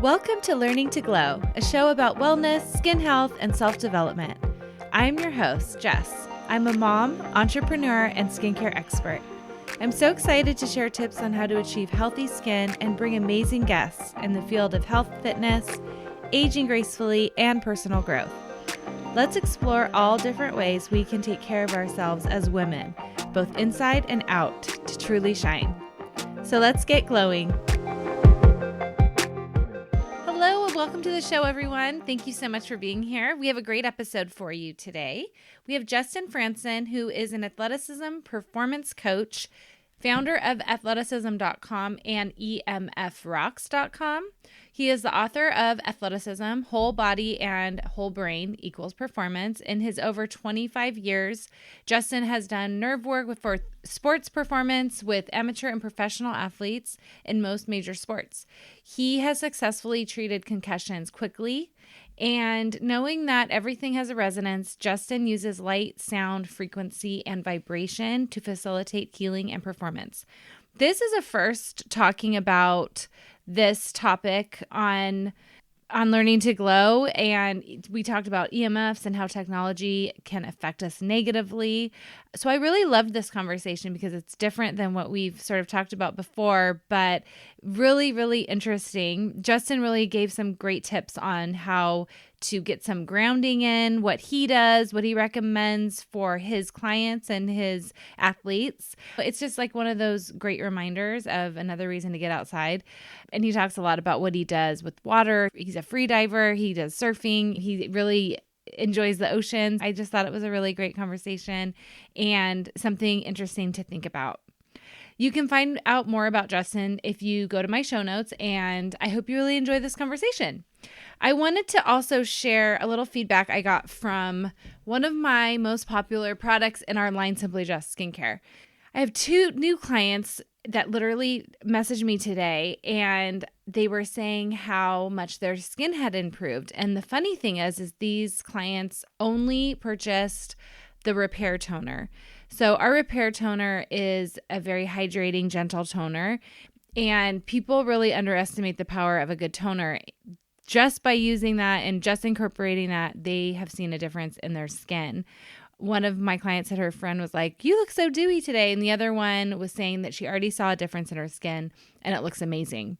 Welcome to Learning to Glow, a show about wellness, skin health, and self-development. I'm your host, Jess. I'm a mom, entrepreneur, and skincare expert. I'm so excited to share tips on how to achieve healthy skin and bring amazing guests in the field of health, fitness, aging gracefully, and personal growth. Let's explore all different ways we can take care of ourselves as women, both inside and out, to truly shine. So let's get glowing. Hello and welcome to the show, everyone. Thank you so much for being here. We have a great episode for you today. We have Jess and Frandson, who is an athleticism performance coach, founder of athleticism.com and EMFRocks.com. He is the author of Athleticism, Whole Body and Whole Brain Equals Performance. In his over 25 years, Justin has done nerve work for sports performance with amateur and professional athletes in most major sports. He has successfully treated concussions quickly, and knowing that everything has a resonance, Justin uses light, sound, frequency, and vibration to facilitate healing and performance. This is a first talking about this topic on Learning to Glow, and we talked about EMFs and how technology can affect us negatively. So I really loved this conversation because it's different than what we've sort of talked about before, but really, really interesting. Justin really gave some great tips on how to get some grounding in, what he does, what he recommends for his clients and his athletes. It's just like one of those great reminders of another reason to get outside. And he talks a lot about what he does with water. He's a free diver. He does surfing. He really enjoys the ocean. I just thought it was a really great conversation and something interesting to think about. You can find out more about Justin if you go to my show notes, and I hope you really enjoy this conversation. I wanted to also share a little feedback I got from one of my most popular products in our line, Simply Just Skincare. I have two new clients that literally messaged me today, and they were saying how much their skin had improved. And the funny thing is these clients only purchased the repair toner. So our repair toner is a very hydrating, gentle toner, and people really underestimate the power of a good toner. Just by using that and just incorporating that, they have seen a difference in their skin. One of my clients said her friend was like, "You look so dewy today." And the other one was saying that she already saw a difference in her skin and it looks amazing,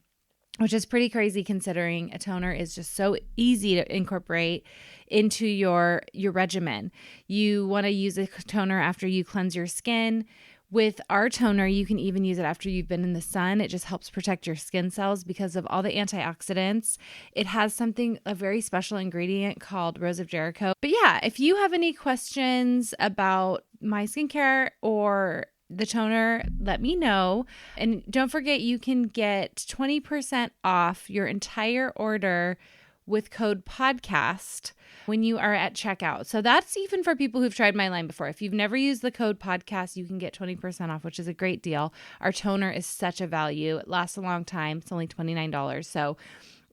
which is pretty crazy considering a toner is just so easy to incorporate into your regimen. You want to use a toner after you cleanse your skin. With our toner, you can even use it after you've been in the sun. It just helps protect your skin cells because of all the antioxidants. It has a very special ingredient called Rose of Jericho. But yeah, if you have any questions about my skincare or the toner, let me know. And don't forget, you can get 20% off your entire order with code podcast when you are at checkout. So that's even for people who've tried my line before. If you've never used the code podcast, you can get 20% off, which is a great deal. Our toner is such a value. It lasts a long time. It's only $29. So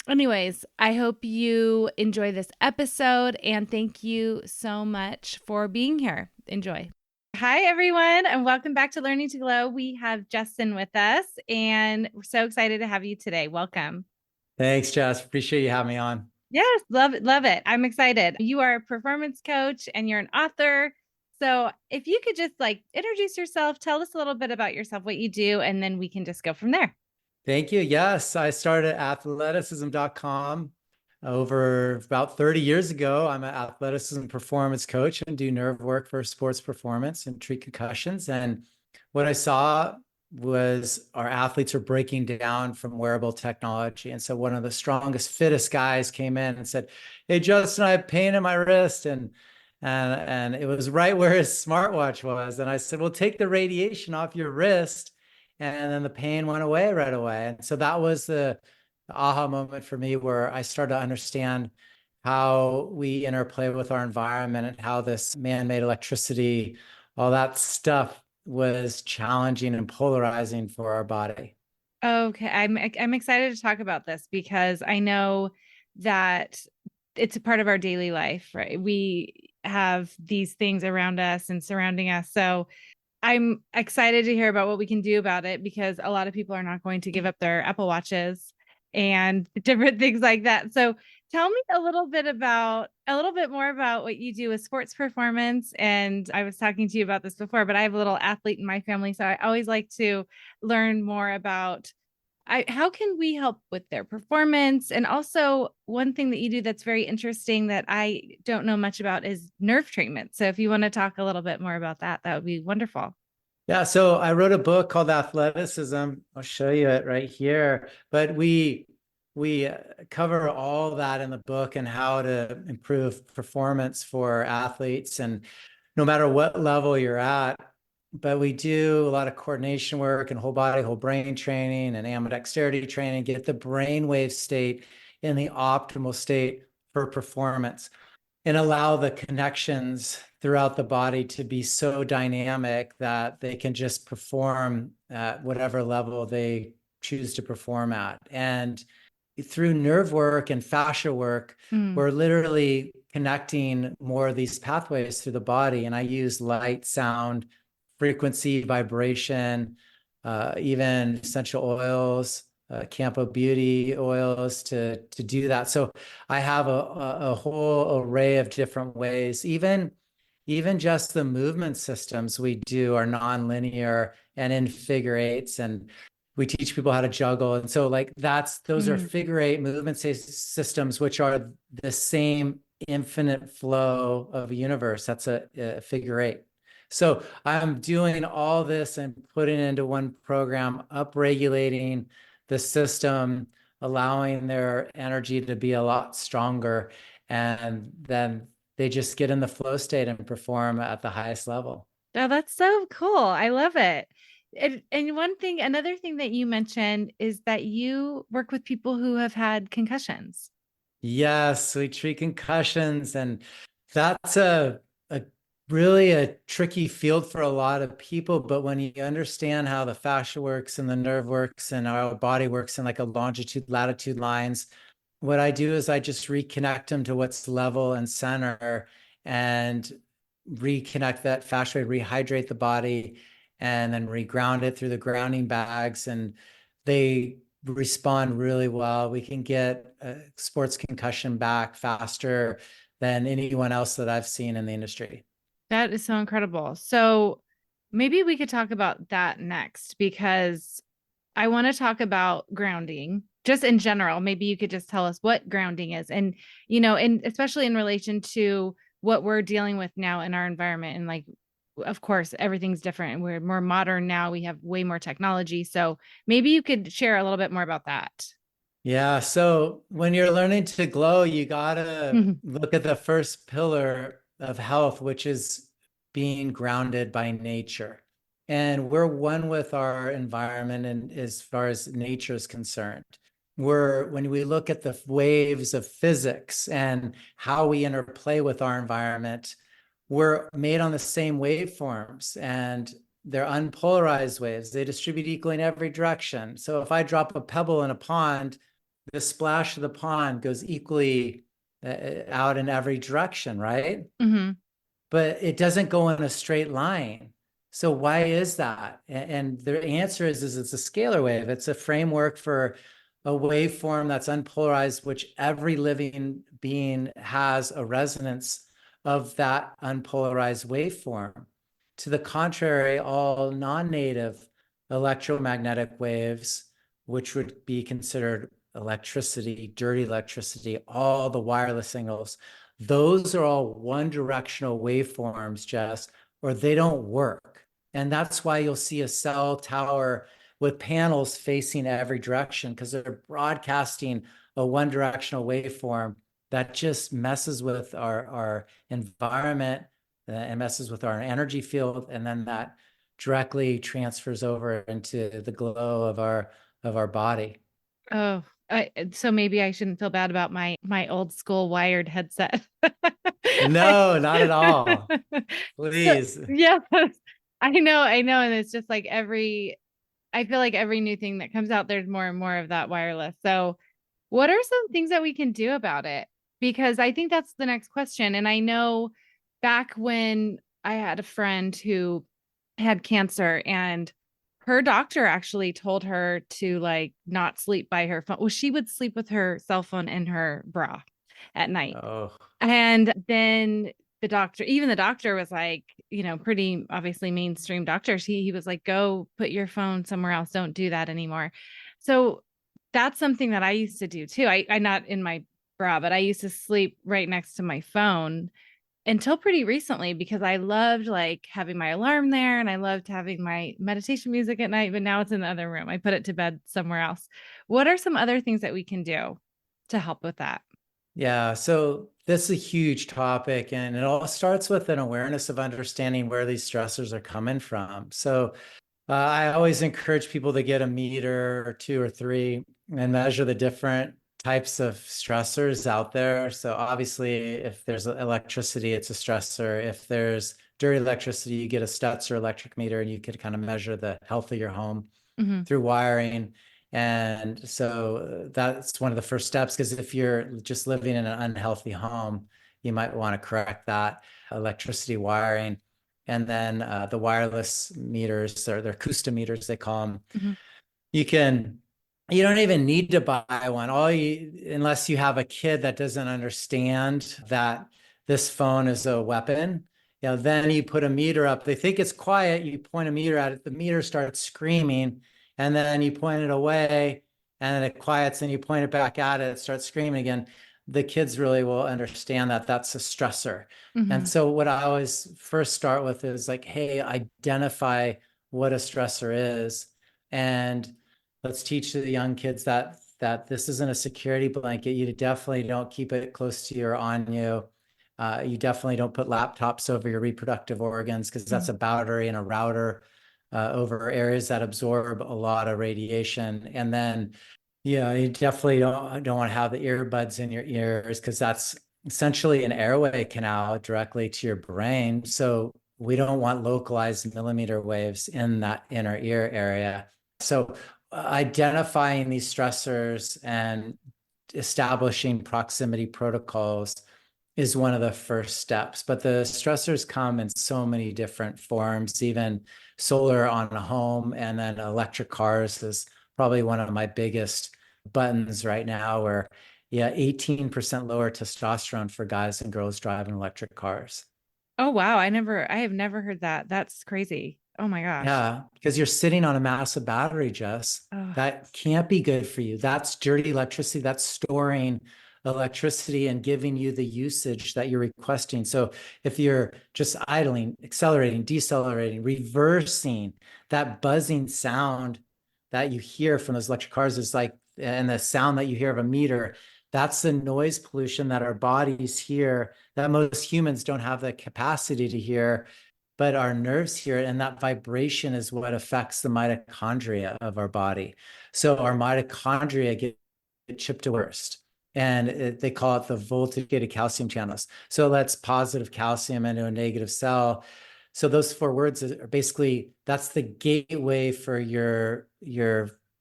anyways, I hope you enjoy this episode, and thank you so much for being here. Enjoy. Hi, everyone, and welcome back to Learning to Glow. We have Justin with us, and we're so excited to have you today. Welcome. Thanks, Jess. Appreciate you having me on. Yes, love it. Love it. I'm excited. You are a performance coach and you're an author. So if you could just introduce yourself, tell us a little bit about yourself, what you do, and then we can just go from there. Thank you. Yes, I started athleticism.com over about 30 years ago. I'm an athleticism performance coach and do nerve work for sports performance and treat concussions. And what I saw was our athletes are breaking down from wearable technology. And so one of the strongest, fittest guys came in and said, "Hey, Justin, I have pain in my wrist." And it was right where his smartwatch was. And I said, "Well, take the radiation off your wrist." And then the pain went away right away. And so that was the aha moment for me, where I started to understand how we interplay with our environment and how this man-made electricity, all that stuff, was challenging and polarizing for our body. Okay. I'm excited to talk about this because I know that it's a part of our daily life, right? We have these things around us and surrounding us. So I'm excited to hear about what we can do about it, because a lot of people are not going to give up their Apple Watches and different things like that. So tell me a little bit more about what you do with sports performance. And I was talking to you about this before, but I have a little athlete in my family. So I always like to learn more about how can we help with their performance? And also one thing that you do that's very interesting that I don't know much about is nerve treatment. So if you want to talk a little bit more about that, that would be wonderful. Yeah, so I wrote a book called Athleticism. I'll show you it right here. But we cover all that in the book and how to improve performance for athletes and no matter what level you're at. But we do a lot of coordination work and whole body, whole brain training and ambidexterity training, get the brainwave state in the optimal state for performance and allow the connections throughout the body to be so dynamic that they can just perform at whatever level they choose to perform at. And through nerve work and fascia work, we're literally connecting more of these pathways through the body. And I use light, sound, frequency, vibration, even essential oils, Campo Beauty oils to do that. So I have a whole array of different ways. Even just the movement systems we do are nonlinear and in figure eights, and we teach people how to juggle. And so like those are figure eight movement systems, which are the same infinite flow of a universe. That's a figure eight. So I'm doing all this and putting it into one program, upregulating the system, allowing their energy to be a lot stronger. And then they just get in the flow state and perform at the highest level. Oh, that's so cool. I love it. And another thing that you mentioned is that you work with people who have had concussions. Yes, we treat concussions, and that's a really a tricky field for a lot of people. But when you understand how the fascia works and the nerve works and our body works in like a longitude, latitude lines, what I do is I just reconnect them to what's level and center and reconnect that fascia, rehydrate the body, and then reground it through the grounding bags. And they respond really well. We can get a sports concussion back faster than anyone else that I've seen in the industry. That is so incredible. So maybe we could talk about that next because I want to talk about grounding just in general. Maybe you could just tell us what grounding is and, and especially in relation to what we're dealing with now in our environment. And like, of course, everything's different and we're more modern now. We have way more technology. So maybe you could share a little bit more about that. Yeah. So when you're learning to glow, you got to look at the first pillar of health, which is being grounded by nature. And we're one with our environment and as far as nature is concerned. When we look at the waves of physics and how we interplay with our environment, we're made on the same waveforms and they're unpolarized waves. They distribute equally in every direction. So if I drop a pebble in a pond, the splash of the pond goes equally out in every direction, right? But it doesn't go in a straight line. So why is that? And the answer is it's a scalar wave. It's a framework for a waveform that's unpolarized, which every living being has a resonance of that unpolarized waveform. To the contrary, all non-native electromagnetic waves, which would be considered electricity, dirty electricity, all the wireless signals, those are all one directional waveforms, Jess, or they don't work. And that's why you'll see a cell tower with panels facing every direction because they're broadcasting a one directional waveform that just messes with our environment and messes with our energy field. And then that directly transfers over into the glow of our body. Oh, so maybe I shouldn't feel bad about my old school wired headset. No, not at all. So, Please. yeah, I know. And it's just like I feel like every new thing that comes out, there's more and more of that wireless. So what are some things that we can do about it? Because I think that's the next question. And I know back when I had a friend who had cancer and her doctor actually told her to like not sleep by her phone. Well, she would sleep with her cell phone in her bra at night. Oh, And then even the doctor was like, pretty obviously mainstream doctor. He was like, go put your phone somewhere else. Don't do that anymore. So that's something that I used to do too. I not in my bra, but I used to sleep right next to my phone until pretty recently because I loved like having my alarm there and I loved having my meditation music at night, but now it's in the other room. I put it to bed somewhere else. What are some other things that we can do to help with that? yeah. So this is a huge topic, and it all starts with an awareness of understanding where these stressors are coming from. So I always encourage people to get a meter or two or three and measure the different types of stressors out there. So obviously, if there's electricity, it's a stressor. If there's dirty electricity, you get a Stetzer electric meter and you can kind of measure the health of your home Mm-hmm. through wiring. And so that's one of the first steps, because if you're just living in an unhealthy home, you might want to correct that electricity wiring. And then the wireless meters, or they're meters, they call them. Mm-hmm. You can, you don't even need to buy one. Unless you have a kid that doesn't understand that this phone is a weapon, then you put a meter up. They think it's quiet. You point a meter at it, the meter starts screaming, and then you point it away, and then it quiets, and you point it back at it, it starts screaming again. The kids really will understand that that's a stressor. Mm-hmm. And so what I always first start with is like, hey, identify what a stressor is, and let's teach the young kids that this isn't a security blanket. You definitely don't keep it close to you or on you. You definitely don't put laptops over your reproductive organs, because that's a battery and a router over areas that absorb a lot of radiation. And then, you definitely don't want to have the earbuds in your ears, because that's essentially an airway canal directly to your brain. So we don't want localized millimeter waves in that inner ear area. So identifying these stressors and establishing proximity protocols is one of the first steps. But the stressors come in so many different forms, even solar on a home, and then electric cars is probably one of my biggest buttons right now, where 18% lower testosterone for guys and girls driving electric cars. Oh, wow. I have never heard that. That's crazy. Oh my gosh. Yeah, because you're sitting on a massive battery, Jess. Oh, That can't be good for you. That's dirty electricity. That's storing electricity and giving you the usage that you're requesting. So if you're just idling, accelerating, decelerating, reversing, that buzzing sound that you hear from those electric cars is like, and the sound that you hear of a meter, that's the noise pollution that our bodies hear that most humans don't have the capacity to hear, but our nerves hear it, and that vibration is what affects the mitochondria of our body. So our mitochondria get chipped to worst, and they call it the voltage-gated calcium channels. So that's positive calcium into a negative cell. So those four words are basically, that's the gateway for your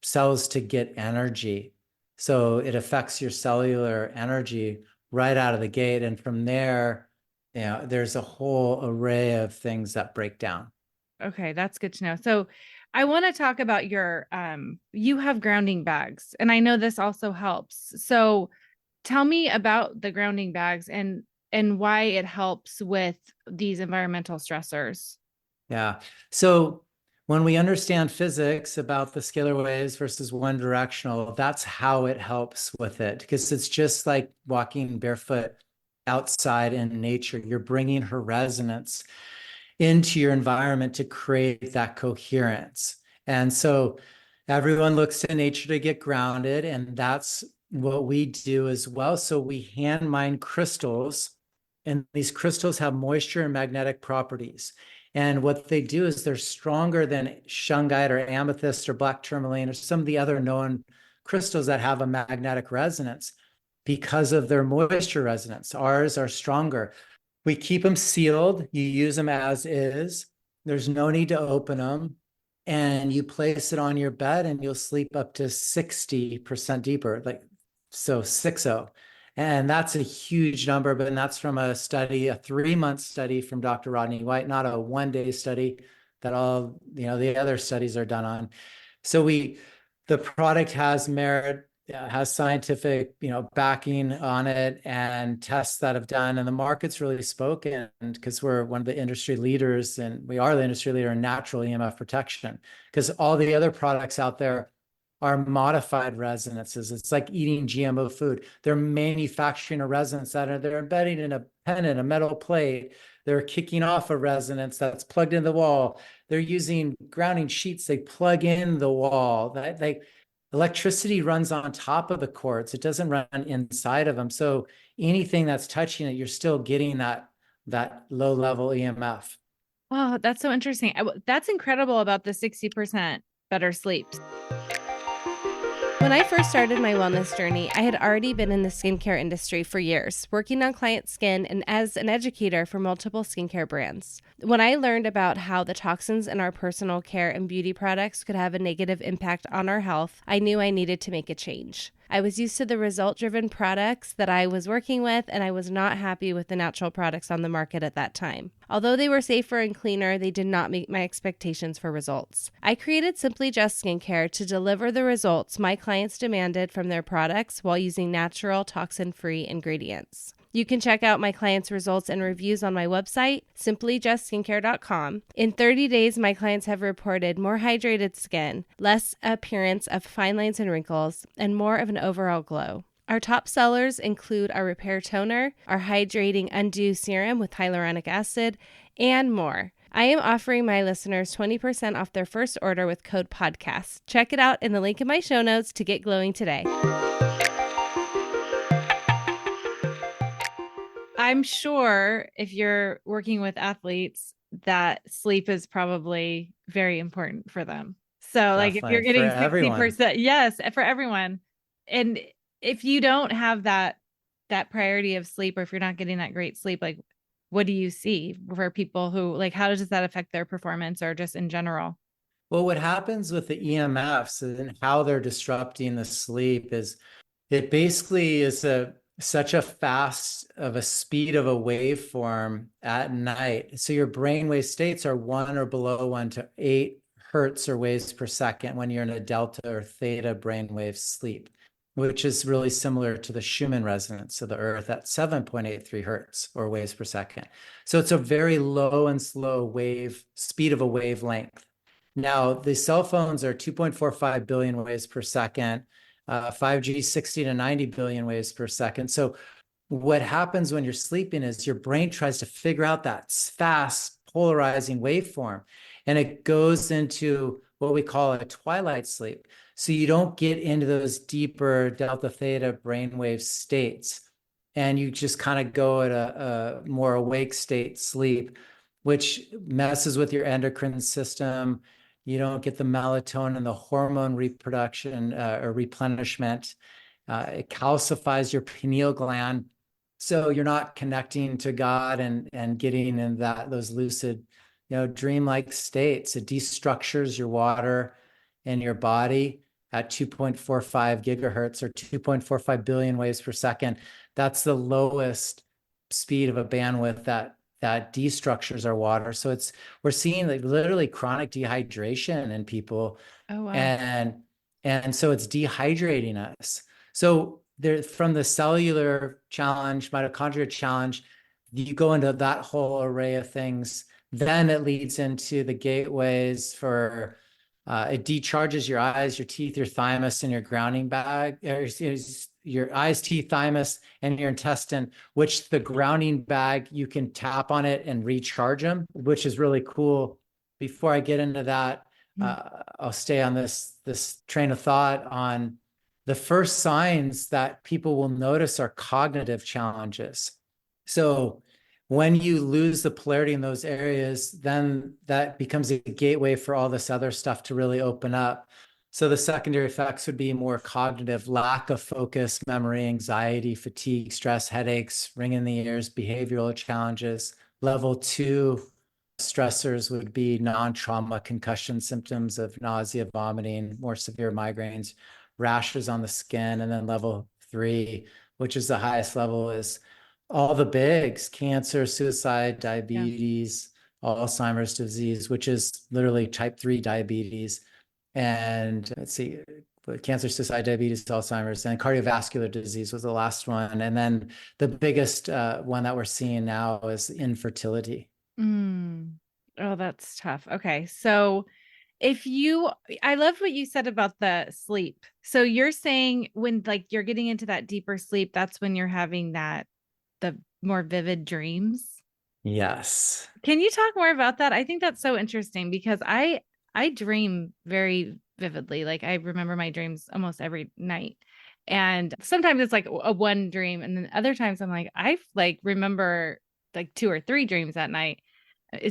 cells to get energy. So it affects your cellular energy right out of the gate, and from there, there's a whole array of things that break down. okay. That's good to know. So I want to talk about you have grounding bags, and I know this also helps. So tell me about the grounding bags and why it helps with these environmental stressors. Yeah. So when we understand physics about the scalar waves versus one directional, that's how it helps with it, because it's just like walking barefoot outside in nature. You're bringing her resonance into your environment to create that coherence. And so everyone looks to nature to get grounded, and that's what we do as well. So we hand mine crystals, and these crystals have moisture and magnetic properties. And what they do is they're stronger than shungite or amethyst or black tourmaline or some of the other known crystals that have a magnetic resonance because of their moisture resonance. Ours are stronger. We keep them sealed. You use them as is. There's no need to open them. And you place it on your bed and you'll sleep up to 60% deeper, like so 60. And that's a huge number, but that's from a study, a 3-month study from Dr. Rodney White, not a one-day study, that all, the other studies are done on. So the product has merit, has scientific, backing on it, and tests that have done, and the market's really spoken because we're one of the industry leaders, and we are the industry leader in natural EMF protection, because all the other products out there are modified resonances. It's like eating GMO food. They're manufacturing a resonance that they're embedding in a pendant, a metal plate. They're kicking off a resonance that's plugged in the wall. They're using grounding sheets. They plug in the wall. Electricity runs on top of the cords. It doesn't run inside of them. So anything that's touching it, you're still getting that low level EMF. Oh, that's so interesting. That's incredible about the 60% better sleep. When I first started my wellness journey, I had already been in the skincare industry for years, working on client skin and as an educator for multiple skincare brands. When I learned about how the toxins in our personal care and beauty products could have a negative impact on our health, I knew I needed to make a change. I was used to the result-driven products that I was working with, and I was not happy with the natural products on the market at that time. Although they were safer and cleaner, they did not meet my expectations for results. I created Simply Just Skincare to deliver the results my clients demanded from their products while using natural, toxin-free ingredients. You can check out my clients' results and reviews on my website, simplyjustskincare.com. In 30 days, my clients have reported more hydrated skin, less appearance of fine lines and wrinkles, and more of an overall glow. Our top sellers include our Repair Toner, our Hydrating Undo Serum with hyaluronic acid, and more. I am offering my listeners 20% off their first order with code PODCAST. Check it out in the link in my show notes to get glowing today. I'm sure if you're working with athletes, that sleep is probably very important for them. So like if you're getting 60%, yes, for everyone. And if you don't have that priority of sleep, or if you're not getting that great sleep, like what do you see for people who, like, how does that affect their performance or just in general? Well, what happens with the EMFs and how they're disrupting the sleep is it basically is such a fast of a speed of a waveform at night. So your brainwave states are 1 or below 1 to 8 hertz or waves per second when you're in a delta or theta brainwave sleep, which is really similar to the Schumann resonance of the Earth at 7.83 hertz or waves per second. So it's a very low and slow wave speed of a wavelength. Now, the cell phones are 2.45 billion waves per second. 5G 60 to 90 billion waves per second. So what happens when you're sleeping is your brain tries to figure out that fast polarizing waveform, and it goes into what we call a twilight sleep. So you don't get into those deeper delta theta brainwave states, and you just kind of go at a more awake state sleep, which messes with your endocrine system. You don't get the melatonin, the hormone reproduction or replenishment. It calcifies your pineal gland. So you're not connecting to God and getting in those lucid, dreamlike states. It destructures your water in your body at 2.45 gigahertz or 2.45 billion waves per second. That's the lowest speed of a bandwidth that destructures our water. So we're seeing like literally chronic dehydration in people. Oh, wow. And so it's dehydrating us. So there, from the cellular challenge, mitochondria challenge, you go into that whole array of things. Then it leads into the gateways for it decharges your eyes, your teeth, your thymus, and your grounding bag, your eyes, teeth, thymus, and your intestine, which the grounding bag, you can tap on it and recharge them, which is really cool. Before I get into that, I'll stay on this train of thought on the first signs that people will notice are cognitive challenges. So when you lose the polarity in those areas, then that becomes a gateway for all this other stuff to really open up. So the secondary effects would be more cognitive, lack of focus, memory, anxiety, fatigue, stress, headaches, ring in the ears, behavioral challenges. Level 2 stressors would be non-trauma concussion symptoms of nausea, vomiting, more severe migraines, rashes on the skin. And then level 3, which is the highest level, is all the bigs: cancer, suicide, diabetes, Alzheimer's disease, which is literally type 3 diabetes. And let's see, cancer, suicide, diabetes, Alzheimer's, and cardiovascular disease was the last one. And then the biggest one that we're seeing now is infertility. Mm. Oh, that's tough. Okay. So I loved what you said about the sleep. So you're saying when like you're getting into that deeper sleep, that's when you're having the more vivid dreams. Yes. Can you talk more about that? I think that's so interesting because I dream very vividly. Like I remember my dreams almost every night. And sometimes it's like a one dream and then other times I'm like I like remember like two or three dreams at night.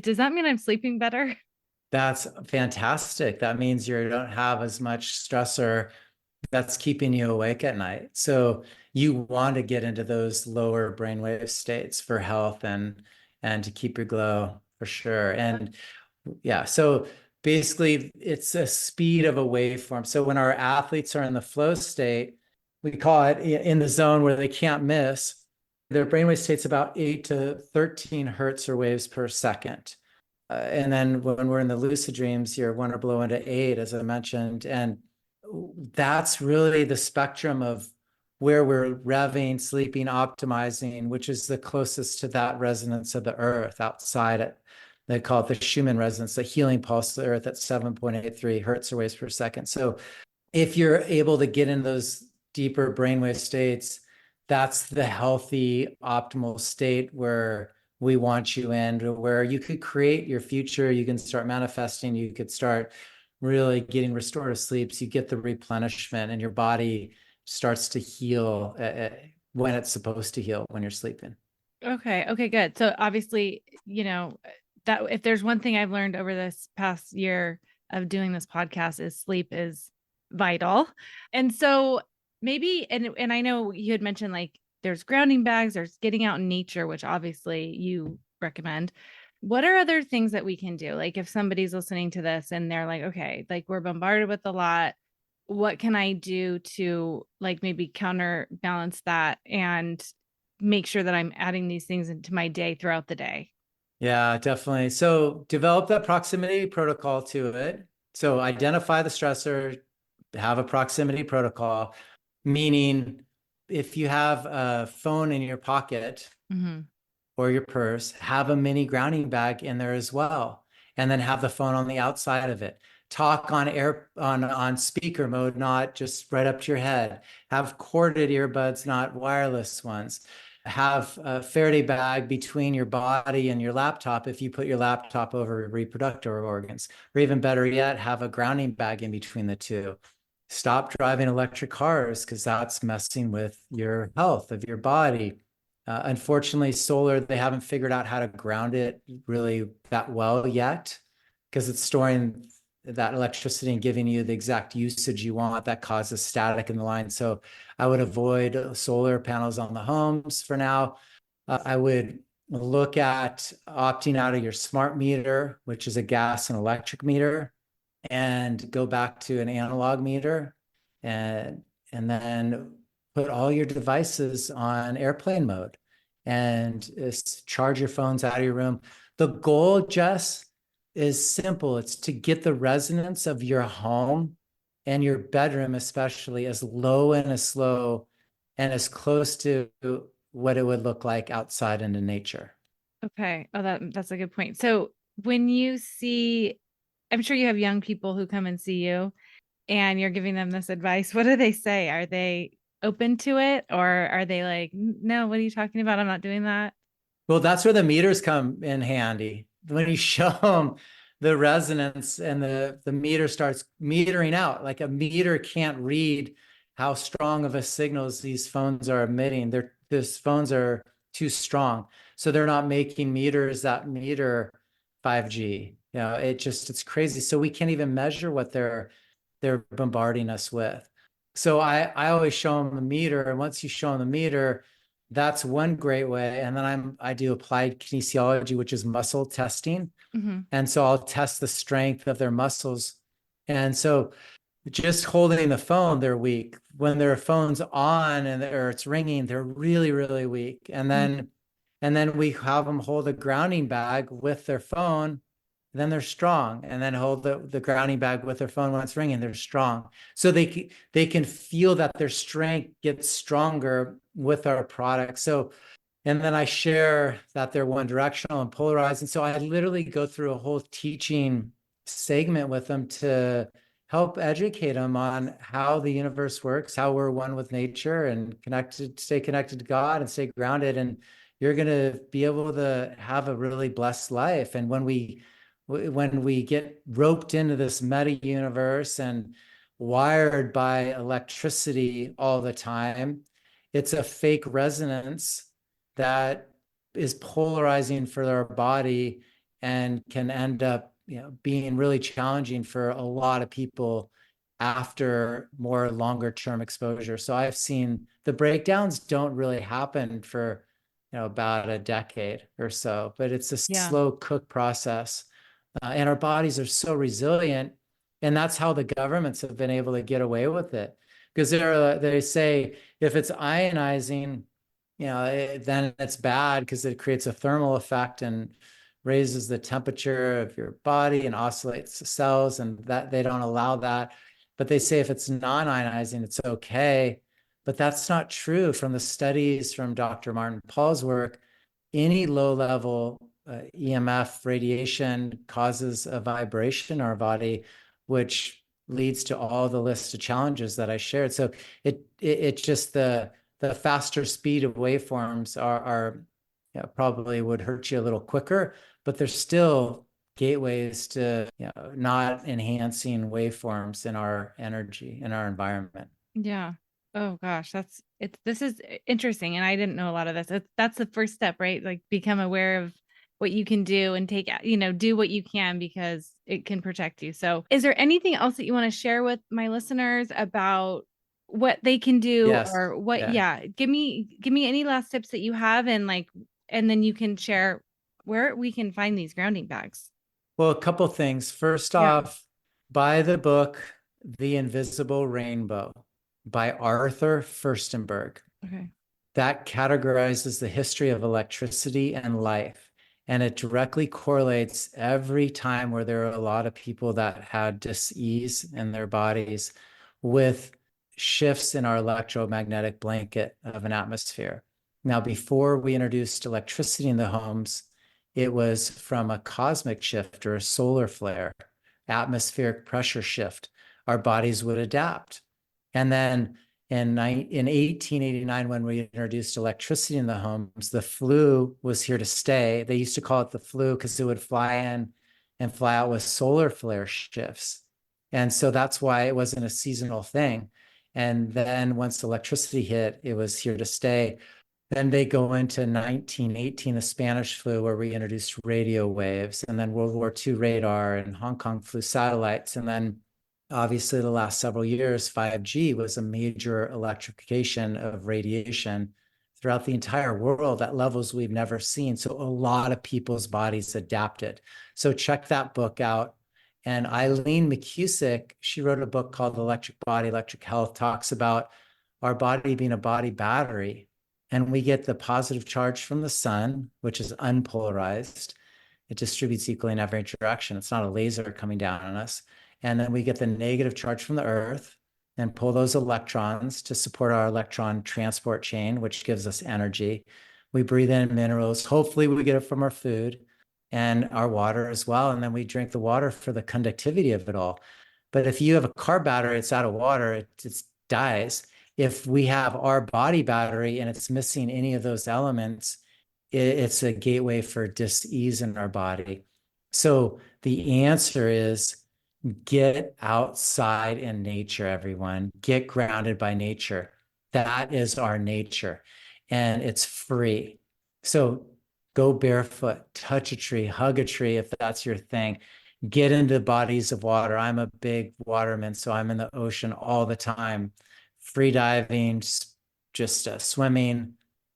Does that mean I'm sleeping better? That's fantastic. That means you don't have as much stressor that's keeping you awake at night. So you want to get into those lower brainwave states for health and to keep your glow for sure. And yeah, so basically it's a speed of a waveform. So when our athletes are in the flow state, we call it in the zone where they can't miss. Their brainwave state's about 8 to 13 hertz or waves per second. And then when we're in the lucid dreams, you're 1 or below into 8, as I mentioned. And that's really the spectrum of where we're revving, sleeping, optimizing, which is the closest to that resonance of the earth outside it. They call it the Schumann resonance, the healing pulse of the earth at 7.83 hertz or waves per second. So if you're able to get in those deeper brainwave states, that's the healthy, optimal state where we want you in, where you could create your future. You can start manifesting. You could start really getting restorative sleeps. You get the replenishment and your body starts to heal when it's supposed to heal when you're sleeping. Okay. Okay, good. So obviously, that if there's one thing I've learned over this past year of doing this podcast is sleep is vital. And so maybe, and I know you had mentioned like there's grounding bags, there's getting out in nature, which obviously you recommend. What are other things that we can do? Like if somebody's listening to this and they're like, okay, like we're bombarded with a lot, what can I do to like maybe counterbalance that and make sure that I'm adding these things into my day throughout the day? Yeah, definitely. So develop that proximity protocol to it. So identify the stressor, have a proximity protocol, meaning if you have a phone in your pocket or your purse, have a mini grounding bag in there as well. And then have the phone on the outside of it. Talk on speaker mode, not just right up to your head. Have corded earbuds, not wireless ones. Have a Faraday bag between your body and your laptop if you put your laptop over your reproductive organs. Or even better yet, have a grounding bag in between the two. Stop driving electric cars because that's messing with your health of your body. Unfortunately, solar, they haven't figured out how to ground it really that well yet because it's storing that electricity and giving you the exact usage you want that causes static in the line. So I would avoid solar panels on the homes for now. I would look at opting out of your smart meter, which is a gas and electric meter, and go back to an analog meter and then put all your devices on airplane mode and charge your phones out of your room. The goal, Jess, is simple. It's to get the resonance of your home and your bedroom, especially, as low and as slow and as close to what it would look like outside into nature. Okay. Oh, that's a good point. So when you see, I'm sure you have young people who come and see you and you're giving them this advice. What do they say? Are they open to it or are they like, no, what are you talking about? I'm not doing that. Well, that's where the meters come in handy. When you show them the resonance and the meter starts metering out, like a meter can't read how strong of a signals these phones are emitting. These phones are too strong. So they're not making meters that meter 5G. It's crazy. So we can't even measure what they're bombarding us with. So I always show them the meter. And once you show them the meter, that's one great way. And then I do applied kinesiology, which is muscle testing. Mm-hmm. And so I'll test the strength of their muscles. And so just holding the phone, they're weak. When their phone's on or it's ringing, they're really, really weak. And then And then we have them hold a grounding bag with their phone, then they're strong. And then hold the grounding bag with their phone when it's ringing, they're strong. So they can feel that their strength gets stronger with our product. So, and then I share that they're one directional and polarized. And so I literally go through a whole teaching segment with them to help educate them on how the universe works, how we're one with nature and connected, stay connected to God and stay grounded. And you're going to be able to have a really blessed life. And when we get roped into this meta universe and wired by electricity all the time, it's a fake resonance that is polarizing for our body and can end up, being really challenging for a lot of people after more longer term exposure. So I've seen the breakdowns don't really happen for, about a decade or so, but it's a Yeah. slow cook process. And our bodies are so resilient. And that's how the governments have been able to get away with it. Because they say if it's ionizing, then it's bad because it creates a thermal effect and raises the temperature of your body and oscillates the cells, and that they don't allow that. But they say if it's non-ionizing, it's okay. But that's not true. From the studies from Dr. Martin Paul's work, any low-level EMF radiation causes a vibration in our body, which leads to all the list of challenges that I shared. So it's just the faster speed of waveforms are probably would hurt you a little quicker, but there's still gateways to not enhancing waveforms in our energy, in our environment. Yeah. Oh gosh, this is interesting, and I didn't know a lot of this. That's the first step, right? Like become aware of what you can do and do what you can because it can protect you. So, is there anything else that you want to share with my listeners about what they can do Yes. or what? Yeah. Yeah, give me any last tips that you have, and then you can share where we can find these grounding bags. Well, a couple things. First Yeah. off, buy the book The Invisible Rainbow by Arthur Furstenberg. Okay. That categorizes the history of electricity and life. And it directly correlates every time where there are a lot of people that had dis-ease in their bodies with shifts in our electromagnetic blanket of an atmosphere. Now, before we introduced electricity in the homes, it was from a cosmic shift or a solar flare, atmospheric pressure shift. Our bodies would adapt. And then in 1889, when we introduced electricity in the homes, the flu was here to stay. They used to call it the flu because it would fly in and fly out with solar flare shifts. And so that's why it wasn't a seasonal thing. And then once electricity hit, it was here to stay. Then they go into 1918, the Spanish flu, where we introduced radio waves, and then World War II radar and Hong Kong flu satellites. And then obviously the last several years, 5G was a major electrification of radiation throughout the entire world at levels we've never seen. So a lot of people's bodies adapted. So check that book out. And Eileen McCusick, she wrote a book called Electric Body, Electric Health, talks about our body being a body battery. And we get the positive charge from the sun, which is unpolarized. It distributes equally in every direction. It's not a laser coming down on us. And then we get the negative charge from the earth and pull those electrons to support our electron transport chain, which gives us energy. We breathe in minerals. Hopefully we get it from our food and our water as well. And then we drink the water for the conductivity of it all. But if you have a car battery, it's out of water, it dies. If we have our body battery and it's missing any of those elements, it's a gateway for dis-ease in our body. So the answer is get outside in nature, everyone. Get grounded by nature. That is our nature, and it's free. So go barefoot, touch a tree, hug a tree if that's your thing. Get into bodies of water. I'm a big waterman, so I'm in the ocean all the time. Free diving, just swimming,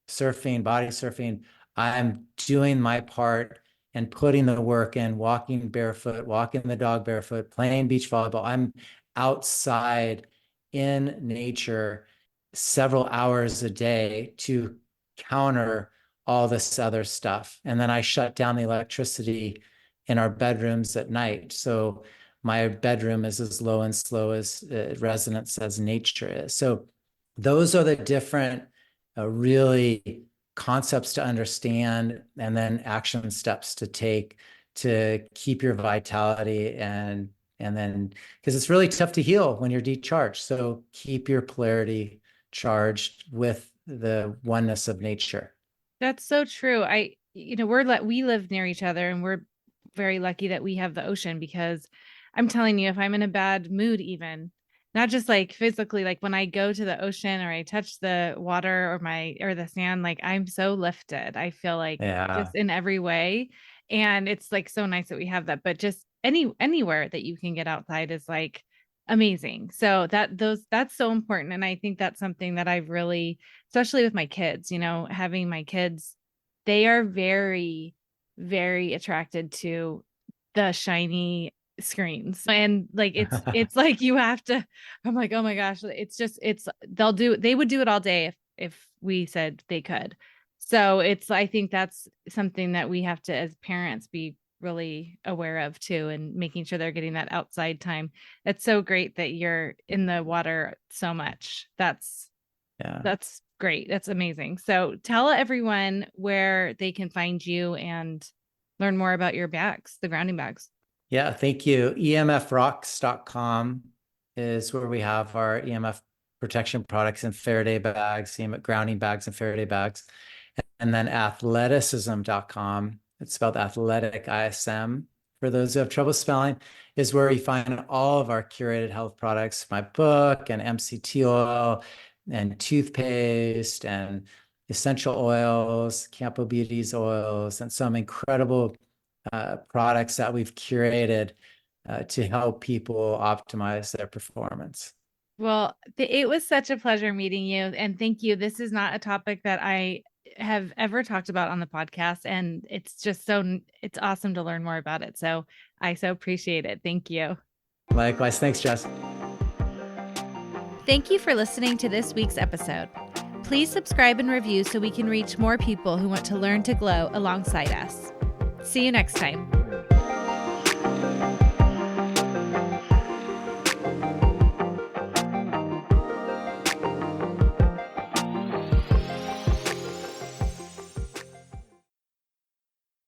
surfing, body surfing. I'm doing my part and putting the work in, walking barefoot, walking the dog barefoot, playing beach volleyball. I'm outside in nature several hours a day to counter all this other stuff. And then I shut down the electricity in our bedrooms at night. So my bedroom is as low and slow as resonance as nature is. So those are the different really concepts to understand, and then action steps to take to keep your vitality, and then because it's really tough to heal when you're decharged. So keep your polarity charged with the oneness of nature. That's so true. We live near each other, and we're very lucky that we have the ocean, because I'm telling you, if I'm in a bad mood, even not just like physically, like when I go to the ocean or I touch the water or the sand, like I'm so lifted. I feel like just in every way. And it's like so nice that we have that, but just anywhere that you can get outside is like amazing. So that's so important. And I think that's something that I've really, especially with my kids, having my kids, they are very, very attracted to the shiny screens, and like it's like you have to. I'm like, oh my gosh, they would do it all day if we said they could. So I think that's something that we have to, as parents, be really aware of too, and making sure they're getting that outside time. It's so great that you're in the water so much. That's great. That's amazing. So tell everyone where they can find you and learn more about your bags, the grounding bags. Yeah, thank you. EMFRocks.com is where we have our EMF protection products and Faraday bags, EMF grounding bags and Faraday bags. And then athleticism.com, it's spelled athletic, ISM. For those who have trouble spelling, is where you find all of our curated health products, my book and MCT oil and toothpaste and essential oils, Campo Beauty's oils, and some incredible products that we've curated to help people optimize their performance. Well, it was such a pleasure meeting you, and thank you. This is not a topic that I have ever talked about on the podcast, and it's awesome to learn more about it. So I so appreciate it. Thank you. Likewise. Thanks, Jess. Thank you for listening to this week's episode. Please subscribe and review so we can reach more people who want to learn to glow alongside us. See you next time.